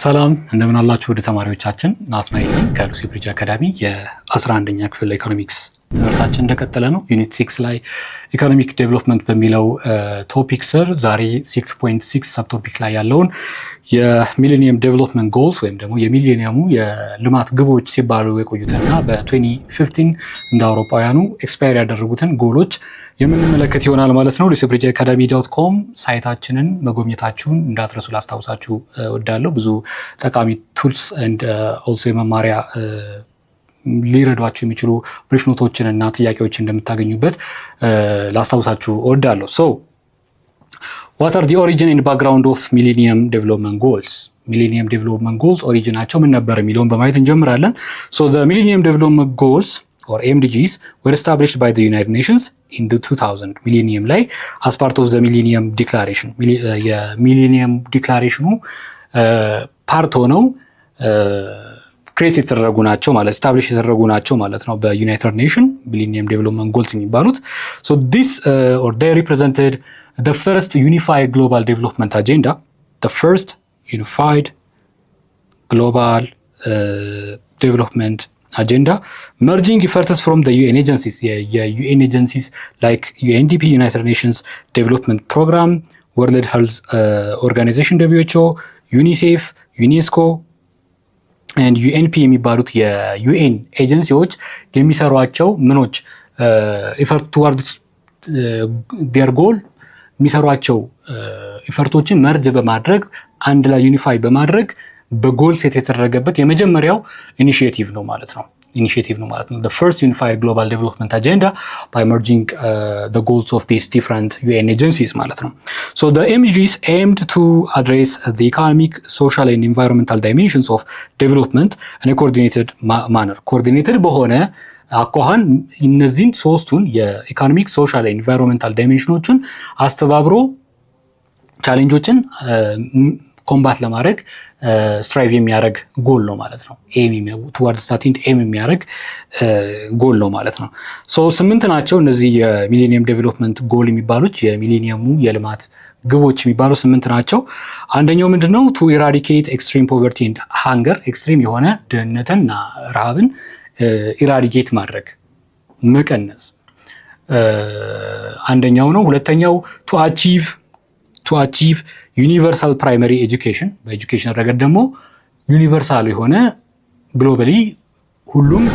ሰላም እንደምን አላችሁ ወደ ተማሪዎቻችን ናትናኤል ከሉሲ ብሪጅ አካዳሚ የ11ኛ ክፍል ኢኮኖሚክስ ትምህርታችን እንደቀጠለ ነው። ዩኒት 6 ላይ ኢኮኖሚክ ዴቨሎፕመንት በሚለው ቶፒክ ስር ዛሬ 6.6 ሰብ ቶፒክ ላይ ያለውን የሚሌኒየም ዴቨሎፕመንት ጎልስ ወይም ደግሞ የሚሌኒየሙ የልማት ግቦች ሲባሉ የቆዩትና በ2015 እንደ አውሮፓውያኑ ኤክስፓየር ያደረጉትን ጎሎች የምንመለከት ይሆናል ማለት ነው። lucybridgeacademy.com ሳይታችንን መጎብኘታችሁን እንዳትረሱ ላስታውሳችሁ እወዳለሁ። ብዙ ጠቃሚ ቱልስ ኤንድ ኦልሶ የመማሪያ ሊረዷችሁ የሚችሉ ብሪፍ ኖቶችን እና ጥያቄዎችን እንደምታገኙበት ላስታውሳችሁ እወዳለሁ። ሶ what are the origin and background of millennium development goals? millennium development goals ኦሪጂናቸው ምን ነበር የሚለውን በማየት እንጀምራለን። so the millennium development goals or MDGs were established by the United Nations in the 2000 millennium ላይ as part of the millennium declaration የሚሌኒየም ዲክላሬሽኑ ፓርት ሆነው ክሬት የተደረጉ ናቸው ማለት ስታብሊሽ የተደረጉ ናቸው ማለት ነው በዩናይትድ ኔሽን ሚሌኒየም ዴቨሎፕመንት ጎልስ የሚባሉት። so this or they represented the first unified global development agenda, the first unified global development agenda, merging efforts from the UN agencies, UN agencies like UNDP, United Nations Development Program, World Health Organization WHO, UNICEF, UNESCO and UNP የሚባሉት የዩኤን ኤጀንሲዎች የሚሰሯቸው ምኖች effort towards their goal የሚሰሯቸው ኢፈርቶችን መርጅ በማድረግ አንድ ላይ ዩኒፋይ በማድረግ በጎል ሴት የተደረገበት የመጀመሪያው ኢኒሺዬቲቭ ነው ማለት ነው። the first unified global development agenda by merging the goals of these different UN agencies ማለት ነው። so the MDGs aimed to address the economic, social and environmental dimensions of development in a coordinated manner. coordinated በሆነ አኳኋን እነዚህን ሶስቱን የኢኮኖሚክ፣ ሶሻል፣ ኢንቫይሮንመንታል ዳይሜንሽኖችን አስተባብሮ ቻሌንጆችን ኮምባት ለማድረግ ስትራይቭ የሚያደርግ ጎል ነው ማለት ነው። towards that end aim የሚያደርግ ጎል ነው ማለት ነው። so 8 ናቸው እነዚህ የሚሌኒየም ዴቨሎፕመንት ጎል የሚባሉት የሚሌኒየሙ የልማት ግቦች የሚባሉ 8 ናቸው። አንደኛው ምንድነው? to eradicate extreme poverty and hunger, ኤክስትሪም የሆነ ድህነትና ረሃብን ኢራዲኬት ማድረግ መቀነስ አንደኛው ነው። ሁለተኛው to achieve universal primary education፣ በኤጁኬሽን ረገድ ደግሞ ዩኒቨርሳል የሆነ ግሎባሊ ሁሉም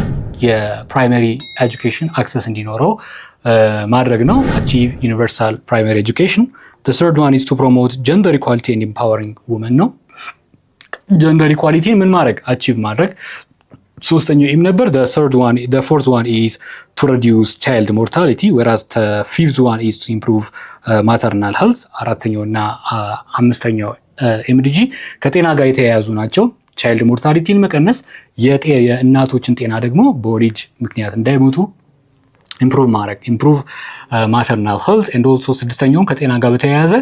የፕራይመሪ ኤጁኬሽን አክሰስ እንዲኖረው ማድረግ ነው። achieve universal primary education. the third one is to promote gender equality and empowering women ነው። ጀንደር ኢኳሊቲን ምን ማድረግ achieve ማድረግ ሶስተኛው ኤም ነበር። the fourth one is to reduce child mortality, whereas the fifth one is to improve maternal health. አራተኛውና አምስተኛው ኤምዲጂ ከጤና ጋር የተያያዙ ናቸው። ቻይልድ ሞርታሊቲን መቀነስ፣ የእናቶችን ጤና ደግሞ በወሊድ ምክንያት እንዳይሞቱ ኢምፕሩቭ ማድረግ፣ ኢምፕሩቭ maternal health and also ስድስተኛውም ከጤና ጋር በተያያዘ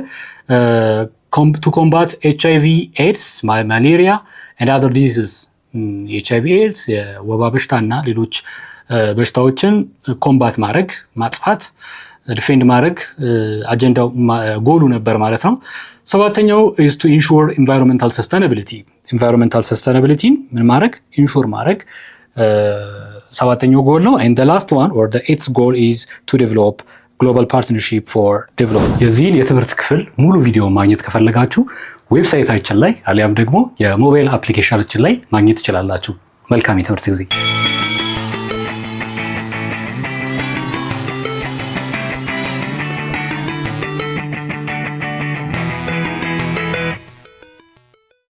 to combat HIV, AIDS, malaria and other diseases። የኤችአይቪ ኤድስ፣ የወባ በሽታና ሌሎች በሽታዎችን ኮምባት ማድረግ፣ ማጥፋት፣ ዲፌንድ ማድረግ አጀንዳው ጎሉ ነበር ማለት ነው። ሰባተኛው is to ensure environmental sustainability። environmental sustainability ምን ማድረግ? ኢንሹር ማድረግ ሰባተኛው ጎል ነው። and the last one or the eighth goal is to develop global partnership for development። የዚህን የትምህርት ክፍል ሙሉ ቪዲዮ ማግኘት ከፈለጋችሁ ዌብሳይታችን ላይ አሊያም ደግሞ የሞባይል አፕሊኬሽናችን ላይ ማግኘት ትችላላችሁ። መልካም የትምህርት ጊዜ